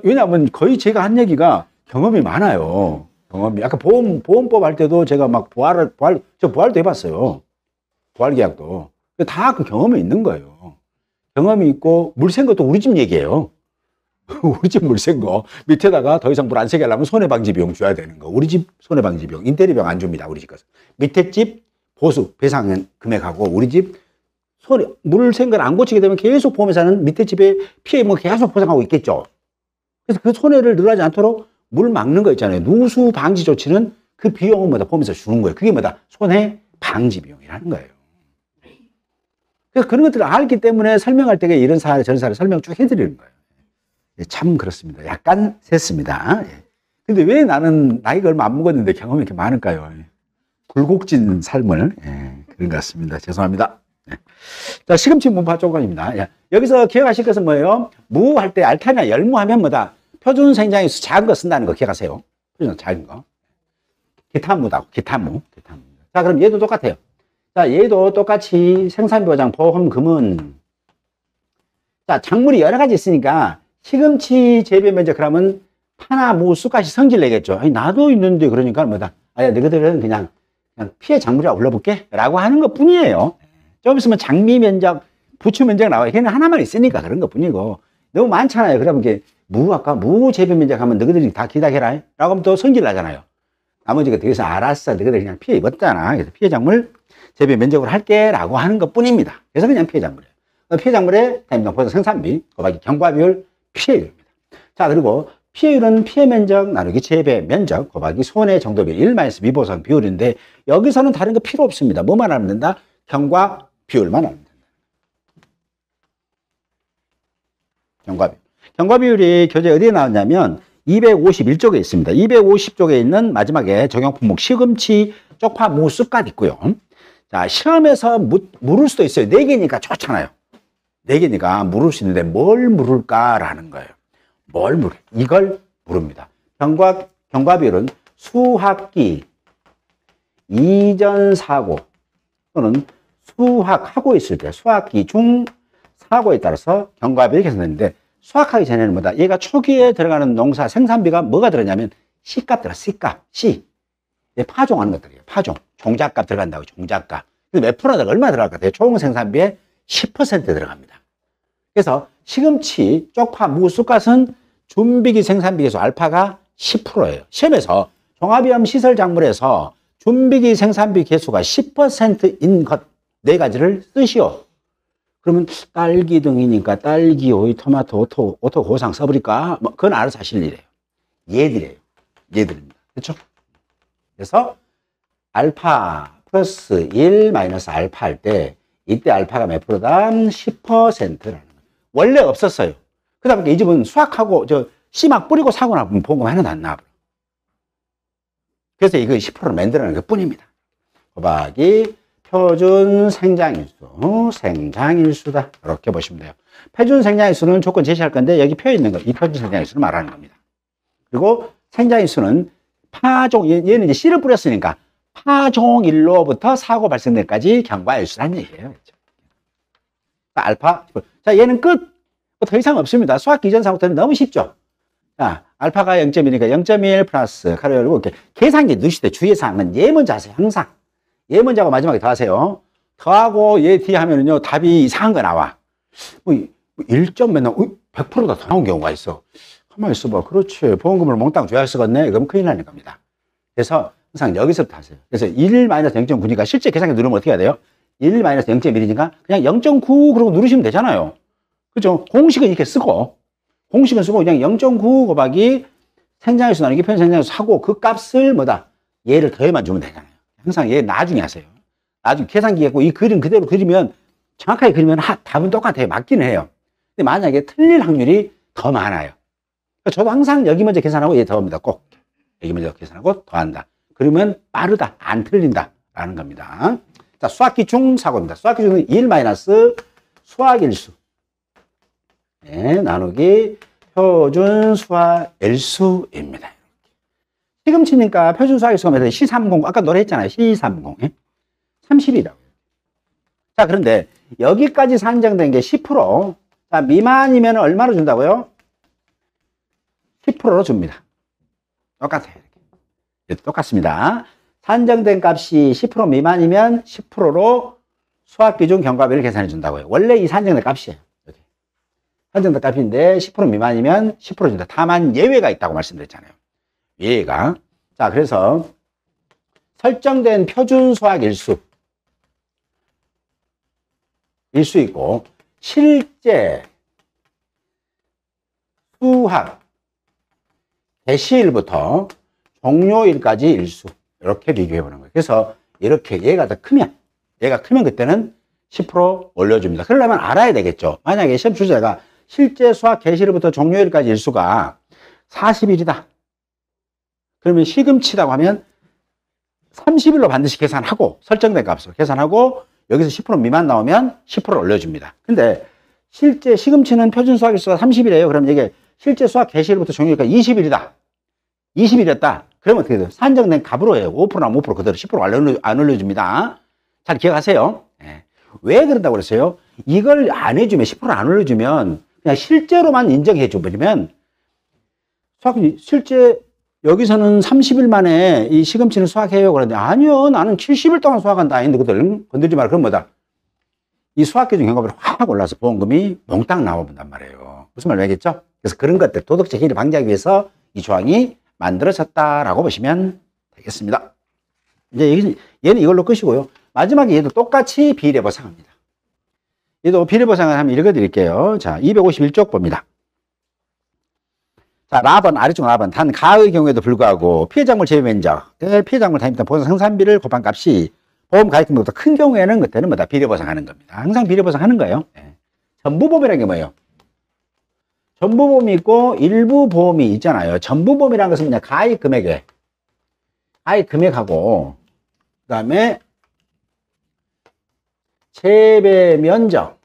왜냐하면 거의 제가 한 얘기가 경험이 많아요. 경험이. 아까 보험법 할 때도 제가 막 저 부활도 해봤어요. 부활 계약도. 다 그 경험이 있는 거예요. 경험이 있고, 물 샌 것도 우리 집 얘기예요. 우리 집 물 샌 거. 밑에다가 더 이상 물 안 새게 하려면 손해방지 비용 줘야 되는 거. 우리 집 손해방지 비용. 인테리어 비용 안 줍니다. 우리 집 가서. 밑에 집 보수, 배상 금액하고, 우리 집 물 샌 걸 안 고치게 되면 계속 보험회사는 밑에 집에 피해 뭐 계속 보상하고 있겠죠. 그래서 그 손해를 늘어나지 않도록 물 막는 거 있잖아요. 누수 방지 조치는 그 비용은 뭐다 보험에서 주는 거예요. 그게 뭐다? 손해 방지 비용이라는 거예요. 그래서 그런 것들을 알기 때문에 설명할 때 이런 사례, 저런 사례 설명 쭉 해드리는 거예요. 예, 참 그렇습니다. 약간 셌습니다. 예. 근데 왜 나는 나이가 얼마 안 먹었는데 경험이 이렇게 많을까요? 예. 굴곡진 삶을, 예, 그런 것 같습니다. 죄송합니다. 예. 자, 시금치 문파 조건입니다. 예. 여기서 기억하실 것은 뭐예요? 무 할 때 알타나 열무하면 뭐다? 표준 생장일수 작은 거 쓴다는 거 기억하세요. 표준 작은 거. 기타무다. 기타무. 자, 그럼 얘도 똑같아요. 자, 얘도 똑같이 생산비보장 보험금은, 자, 작물이 여러 가지 있으니까 시금치 재배 면적 그러면 파나 무, 쑥갓이 성질 내겠죠. 아니, 나도 있는데 그러니까 뭐다. 아야, 너희들은 그냥 피해 작물이라고 불러볼게. 라고 하는 것 뿐이에요. 좀 있으면 장미 면적, 부추 면적 나와요. 걔는 하나만 있으니까 그런 것 뿐이고. 너무 많잖아요. 그러면 이게 아까 무 재배 면적 하면 너희들이 다 기다려라. 라고 하면 또 성질 나잖아요. 나머지가 되어서 알았어. 너희들 그냥 피해 입었잖아. 그래서 피해 작물 재배 면적으로 할게. 라고 하는 것 뿐입니다. 그래서 그냥 피해 작물이에요. 피해 작물의 대명포 생산비, 곱하기 경과비율, 피해율입니다. 자, 그리고 피해율은 피해 면적 나누기 재배 면적 곱하기 손해 정도비 1- 미보상 비율인데 여기서는 다른 거 필요 없습니다. 뭐만 하면 된다? 경과 비율만 하면 된다. 경과비율. 경과비율이 교재 어디에 나왔냐면 251쪽에 있습니다. 250쪽에 있는 마지막에 적용 품목 시금치, 쪽파, 무, 쑥갓 있고요. 자, 시험에서 물을 수도 있어요. 4개니까 좋잖아요. 4개니까 물을 수 있는데 뭘 물을까라는 거예요. 뭘 물을? 이걸 물읍니다. 경과비율은 수학기 이전 사고 또는 수학하고 있을 때 수학기 중 사고에 따라서 경과비율이 계산되는데 수학하기 전에는 뭐다? 얘가 초기에 들어가는 농사 생산비가 뭐가 들었냐면 C값 들어가. C값. C. 파종하는 것들이에요. 파종. 종잣값 들어간다고. 종잣값. 근데 몇 프로가 얼마 들어갈 것 같아요? 총 생산비의 10% 들어갑니다. 그래서 시금치, 쪽파, 무, 쑥갓은 준비기 생산비 계수 알파가 10%예요. 시험에서 종합위험 시설 작물에서 준비기 생산비 개수가 10%인 것 4가지를 쓰시오. 그러면 딸기 등이니까 딸기, 오이, 토마토, 오토 고상 써버릴까? 뭐 그건 알아서 하실 일이에요. 얘들이에요. 얘들입니다. 그렇죠? 그래서 알파 플러스 1 마이너스 알파 할 때 이때 알파가 몇 프로다? 10%라는 거예요. 원래 없었어요. 그러다 보니까 이 집은 수확하고 씨 막 뿌리고 사고 나면 보험 하나도 안 나와버려. 그래서 이거 10%를 만들어내는 것 뿐입니다. 곱하기 표준 생장일수다. 이렇게 보시면 돼요. 표준 생장일수는 조건 제시할 건데 여기 표에 있는 거, 이 표준 생장일수를 말하는 겁니다. 그리고 생장일수는 파종, 얘는 이제 씨를 뿌렸으니까 파종일로부터 사고 발생될 때까지 경과일수라는 얘기예요. 그렇죠? 알파. 자, 얘는 끝. 더 이상 없습니다. 수학기 이전 사고부터는 너무 쉽죠. 자, 알파가 0.1이니까 0.1 플러스 가로 열고 이렇게 계산기 넣으실 때 주의사항은 얘 먼저 하세요. 항상. 얘 먼저 하고 마지막에 더하세요. 더하고 얘 뒤에 하면은요, 답이 이상한 거 나와. 1점 맨날 100%다 더 나온 경우가 있어. 가만히 있어봐. 그렇지. 보험금을 몽땅 줘야 쓰겠네. 그럼 큰일 나는 겁니다. 그래서 항상 여기서부터 하세요. 그래서 1-0.9니까 실제 계산기 누르면 어떻게 해야 돼요? 1-0.1이니까 그냥 0.9 그러고 누르시면 되잖아요. 그죠? 공식은 이렇게 쓰고, 공식은 쓰고 그냥 0.9 곱하기 생장일수 나누기 표준 생장일수 하고 그 값을 뭐다? 얘를 더해만 주면 되잖아요. 항상 얘 나중에 하세요. 나중에 계산기 갖고 이 그림 그대로 그리면 정확하게 그리면 답은 똑같아요. 맞기는 해요. 근데 만약에 틀릴 확률이 더 많아요. 저도 항상 여기 먼저 계산하고 얘 더합니다. 꼭. 여기 먼저 계산하고 더한다. 그러면 빠르다. 안 틀린다. 라는 겁니다. 자, 수학기 중 사고입니다. 수학기 중은 1 마이너스 수학일수. 네, 나누기 표준 수학일수입니다. 시금치니까 표준 수학일수가 C30. 아까 노래 했잖아요. C30. 30이라고. 자, 그런데 여기까지 산정된 게 10%. 자, 미만이면 얼마로 준다고요? 10%로 줍니다. 똑같아요. 이렇게. 똑같습니다. 산정된 값이 10% 미만이면 10%로 수학기준 경과비를 계산해 준다고요. 원래 이 산정된 값이에요. 이렇게. 산정된 값인데 10% 미만이면 10% 준다. 다만 예외가 있다고 말씀드렸잖아요. 예외가. 자, 그래서 설정된 표준 수학일수. 일수 있고, 실제 수학 개시일부터 종료일까지 일수. 이렇게 비교해 보는 거예요. 그래서 이렇게 얘가 더 크면, 얘가 크면 그때는 10% 올려줍니다. 그러려면 알아야 되겠죠. 만약에 시험 출제가 실제 수학 개시일부터 종료일까지 일수가 40일이다. 그러면 시금치라고 하면 30일로 반드시 계산하고 설정된 값으로 계산하고 여기서 10% 미만 나오면 10% 올려줍니다. 근데 실제 시금치는 표준 수학 일수가 30일이에요. 그럼 이게 실제 수학 개시일부터 종료일까지 20일이다. 20일이었다. 그러면 어떻게 돼요? 산정된 값으로 해요. 5%나 5% 그대로 10% 안 올려줍니다. 잘 기억하세요. 네. 왜 그런다고 그랬어요? 이걸 안 해주면 10% 안 올려주면 그냥 실제로만 인정해 줘버리면 수학 실제 여기서는 30일 만에 이 시금치는 수학해요. 그러는데 아니요. 나는 70일 동안 수학한다. 너희들 건들지 마라. 그럼 뭐다? 이 수학 기준 경과비이 확 올라서 보험금이 몽땅 나와본단 말이에요. 무슨 말 알겠죠? 그래서 그런 것들 도덕적 해이를 방지하기 위해서 이 조항이 만들어졌다라고 보시면 되겠습니다. 이제 얘는 이걸로 끝이고요. 마지막에 얘도 똑같이 비례 보상합니다. 얘도 비례 보상을 한번 읽어드릴게요. 자, 251쪽 봅니다. 자, 라번, 아래쪽 라번. 단 가의 경우에도 불구하고 피해작물 제외 면적, 피해작물 단위당 보상 생산비를 곱한 값이 보험 가입금보다 큰 경우에는 그때는 뭐다? 비례 보상하는 겁니다. 항상 비례 보상하는 거예요. 네. 전부보험이라는 게 뭐예요? 전부보험이 있고 일부 보험이 있잖아요. 전부보험이라는 것은 그냥 가입 금액에 가입 금액하고 그다음에 재배 면적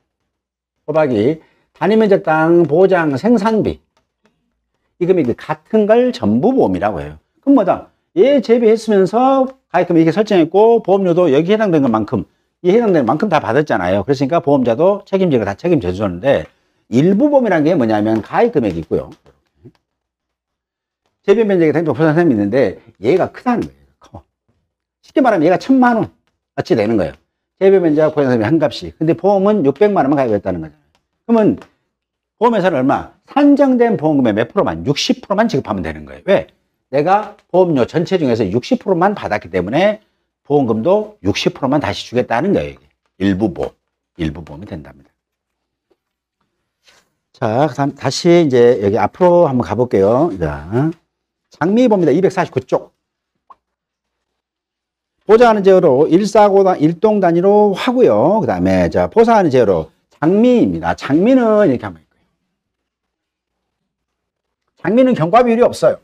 곱하기 단위 면적당 보장 생산비 이 금액이 같은 걸 전부보험이라고 해요. 그럼 뭐다? 얘 재배했으면서 가입금 이렇게 설정했고 보험료도 여기 해당된 것만큼 이 해당되는 만큼 다 받았잖아요. 그러니까 보험자도 책임지고 다 책임져 주는데 일부 보험이라는 게 뭐냐면 가입 금액이 있고요. 재배 면적에 당초 보상sem이 있는데 얘가 크다는 거예요. 커. 쉽게 말하면 얘가 1000만 원 어찌 되는 거예요. 재배 면적 보상sem이 한 값이. 근데 보험은 600만 원만 가입했다는 거잖아요. 그러면 보험회사는 얼마? 산정된 보험금의 몇 프로만? 60%만 지급하면 되는 거예요. 왜? 내가 보험료 전체 중에서 60%만 받았기 때문에 보험금도 60%만 다시 주겠다는 거예요. 이게. 일부 보험이 된답니다. 자, 그다음 다시 이제 여기 앞으로 한번 가볼게요. 자, 장미봅니다. 249쪽. 보장하는 제어로 1사고1동 단위로 하고요. 그 다음에 자 보상하는 제어로 장미입니다. 장미는 이렇게 하면 있고요. 장미는 경과비율이 없어요.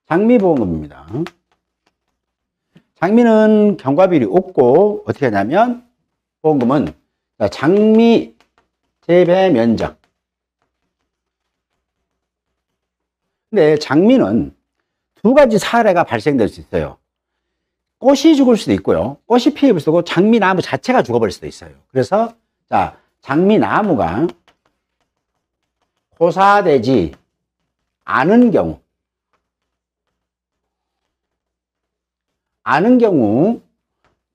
장미보험금입니다. 장미는 경과비율이 없고 어떻게 하냐면 보험금은 장미 재배 면적. 근데 장미는 두 가지 사례가 발생될 수 있어요. 꽃이 죽을 수도 있고요. 꽃이 피해 볼 수도 있고 장미나무 자체가 죽어버릴 수도 있어요. 그래서 자 장미나무가 고사되지 않은 경우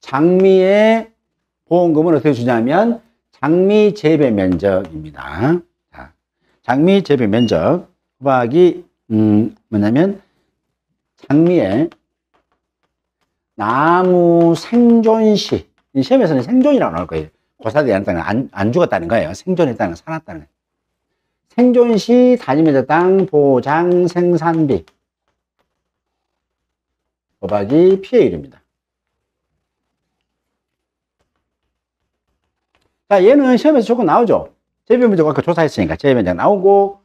장미의 보험금은 어떻게 주냐면 장미 재배 면적입니다. 자, 장미 재배 면적 곱하기 뭐냐면 장미의 나무 생존시 시험에서는 생존이라고 나올 거예요. 고사되지 않았다는 안 죽었다는 거예요. 생존했다는 건 살았다는 거예요. 생존시 단위 면적당 보장 생산비 곱하기 피해율입니다. 자, 얘는 시험에서 조금 나오죠. 재배 면적 아까 조사했으니까 재배 면적 나오고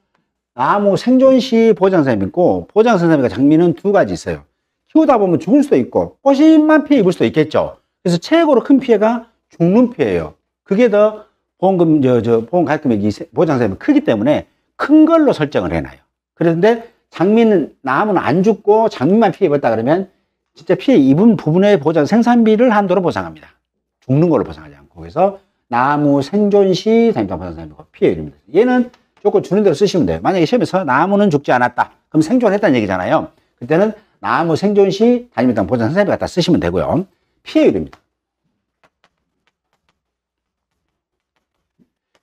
나무 생존시 보장생산비 있고 보장생산비가 장미는 두 가지 있어요. 키우다 보면 죽을 수도 있고 꽃만 피해 입을 수도 있겠죠. 그래서 최고로 큰 피해가 죽는 피해예요. 그게 더 보험금 보험 가입금액이 보장생산비 크기 때문에 큰 걸로 설정을 해놔요. 그런데 장미는 나무는 안 죽고 장미만 피해 입었다 그러면 진짜 피해 입은 부분의 보장 생산비를 한도로 보상합니다. 죽는 걸로 보상하지 않고. 그래서 나무 생존시 단위당 보장생산비 피해율입니다. 얘는 조건 주는 대로 쓰시면 돼요. 만약에 시험에서 나무는 죽지 않았다. 그럼 생존했다는 얘기잖아요. 그때는 나무 생존시 단위당 보장생산비 갖다 쓰시면 되고요. 피해율입니다.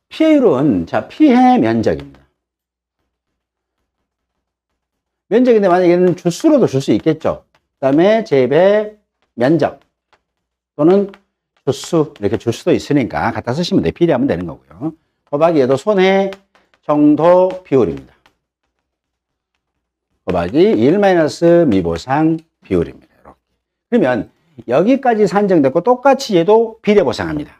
피해율은 자 피해 면적입니다. 면적인데 만약에는 주수로도 줄 수 있겠죠. 그 다음에 재배 면적 또는 주수 이렇게 줄 수도 있으니까 갖다 쓰시면 돼요. 비례하면 되는 거고요. 곱하기 얘도 손해 정도 비율입니다. 곱하기 1- 미보상 비율입니다. 이렇게. 그러면 여기까지 산정됐고 똑같이 얘도 비례보상합니다.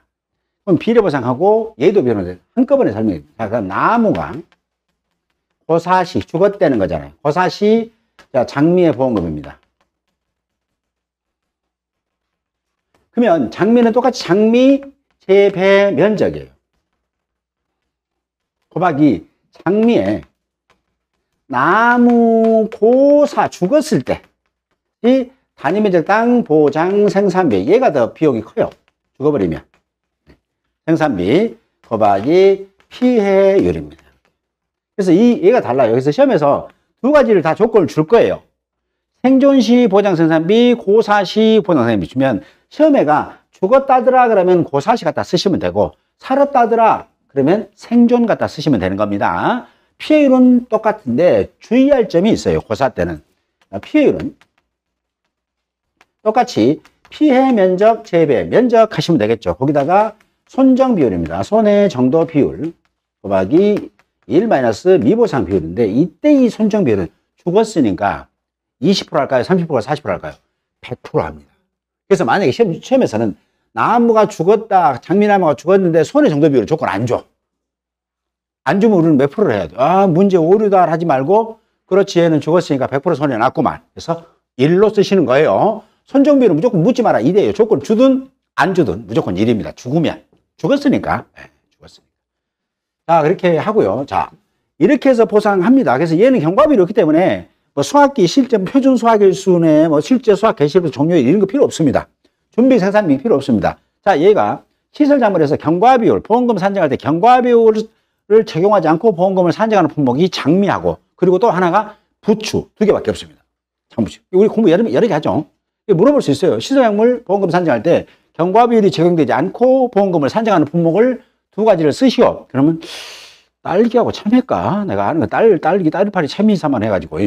그럼 비례보상하고 얘도 비례보상 한꺼번에 설명해 줍니다. 자, 그럼 나무가 고사시 죽었다는 거잖아요. 고사시 자, 장미의 보험금입니다. 그러면 장미는 똑같이 장미 재배 면적이에요. 곱하기 장미에 나무 고사 죽었을 때 이 단위면적 땅 보장 생산비 얘가 더 비용이 커요. 죽어버리면 생산비 곱하기 피해율입니다. 그래서 얘가 달라요. 그래서 시험에서 두 가지를 다 조건을 줄 거예요. 생존시 보장 생산비, 고사시 보장 생산비 주면 시험에가 죽었다더라 그러면 고사시 갖다 쓰시면 되고 살았다더라 그러면 생존 갖다 쓰시면 되는 겁니다. 피해율은 똑같은데 주의할 점이 있어요. 고사 때는 피해율은 똑같이 피해 면적, 재배 면적 하시면 되겠죠. 거기다가 손정 비율입니다. 손해 정도 비율 곱하기 1 마이너스 미보상 비율인데 이때 이 손정 비율은 죽었으니까 20% 할까요? 30% 40% 할까요? 100% 합니다. 그래서 만약에 시험에서는 나무가 죽었다, 장미나무가 죽었는데 손해 정도 비율 조건 안 줘. 안 주면 우리는 몇 프로를 해야 돼? 아, 문제 오류다 하지 말고 그렇지 얘는 죽었으니까 100% 손해 났구만. 그래서 1로 쓰시는 거예요. 손정 비율은 무조건 묻지 마라. 2대예요. 조건 주든 안 주든 무조건 1입니다. 죽으면. 죽었으니까. 네, 죽었으니까. 자, 그렇게 하고요. 자, 이렇게 해서 보상합니다. 그래서 얘는 경과비율이 없기 때문에 뭐 수학기 실제 표준 수학일순에 뭐 실제 수학 개시로 종료일 이런 거 필요 없습니다. 준비 생산비 필요 없습니다. 자, 얘가 시설자물에서 경과비율, 보험금 산정할 때 경과비율을 적용하지 않고 보험금을 산정하는 품목이 장미하고 그리고 또 하나가 부추 두 개밖에 없습니다. 장부추. 우리 공부 여러 개 하죠. 물어볼 수 있어요. 시설약물 보험금 산정할 때 경과비율이 적용되지 않고 보험금을 산정하는 품목을 두 가지를 쓰시오. 그러면 딸기하고 참외가 내가 아는 거 딸기, 딸파리, 참이사만 해가지고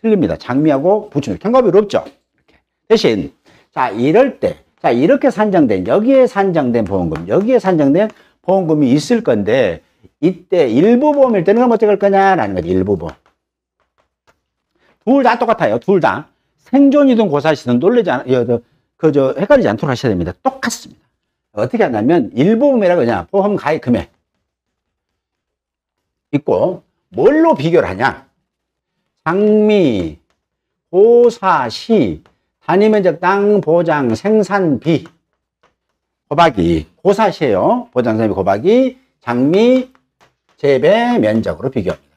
틀립니다. 장미하고 부추. 경과비율 없죠. 이렇게. 대신 자 이럴 때 자 이렇게 산정된 여기에 산정된 보험금 여기에 산정된 보험금이 있을 건데 이때 일부 보험일 때는 그럼 어떻게 할 거냐라는 거지. 일부 보험. 둘 다 똑같아요. 둘 다. 생존이든 고사시든 놀라지 헷갈리지 않도록 하셔야 됩니다. 똑같습니다. 어떻게 하냐면 일부보험이라고 하냐 보험 가입 금액 있고 뭘로 비교를 하냐 장미, 고사시, 단위면적 땅 보장 생산비 곱하기 고사시에요. 보장 생산비 곱하기 장미 재배 면적으로 비교합니다.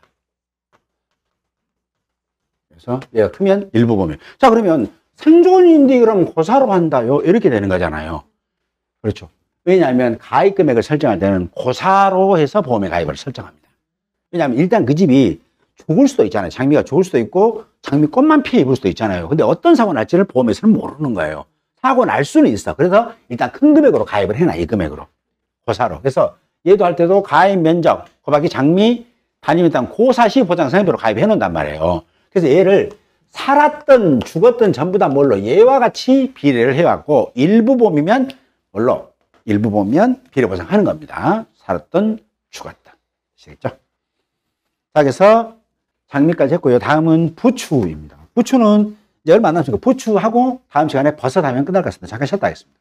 그래서 얘가 크면 일부 보면 자 그러면 생존인데 그럼 고사로 한다요 이렇게 되는 거잖아요. 그렇죠. 왜냐하면 가입 금액을 설정할 때는 고사로 해서 보험에 가입을 설정합니다. 왜냐하면 일단 그 집이 죽을 수도 있잖아요. 장미가 죽을 수도 있고 장미꽃만 피해 입을 수도 있잖아요. 근데 어떤 사고 날지를 보험에서는 모르는 거예요. 사고 날 수는 있어. 그래서 일단 큰 금액으로 가입을 해놔. 이 금액으로 고사로. 그래서 얘도 할 때도 가입 면적 곱하기 장미 단위면 땅 고사시 보장 생산비로 가입해 놓는단 말이에요. 그래서 얘를 살았던 죽었던 전부 다 뭘로 얘와 같이 비례를 해왔고 일부 보험이면 뭘로 일부 보면 비례 보상하는 겁니다. 살았던 죽었던 아시겠죠? 자 그래서 장미까지 했고요. 다음은 부추입니다. 부추는 이제 얼마 안 남았으니까 부추하고 다음 시간에 버섯 하면 끝날 것 같습니다. 잠깐 쉬었다 하겠습니다.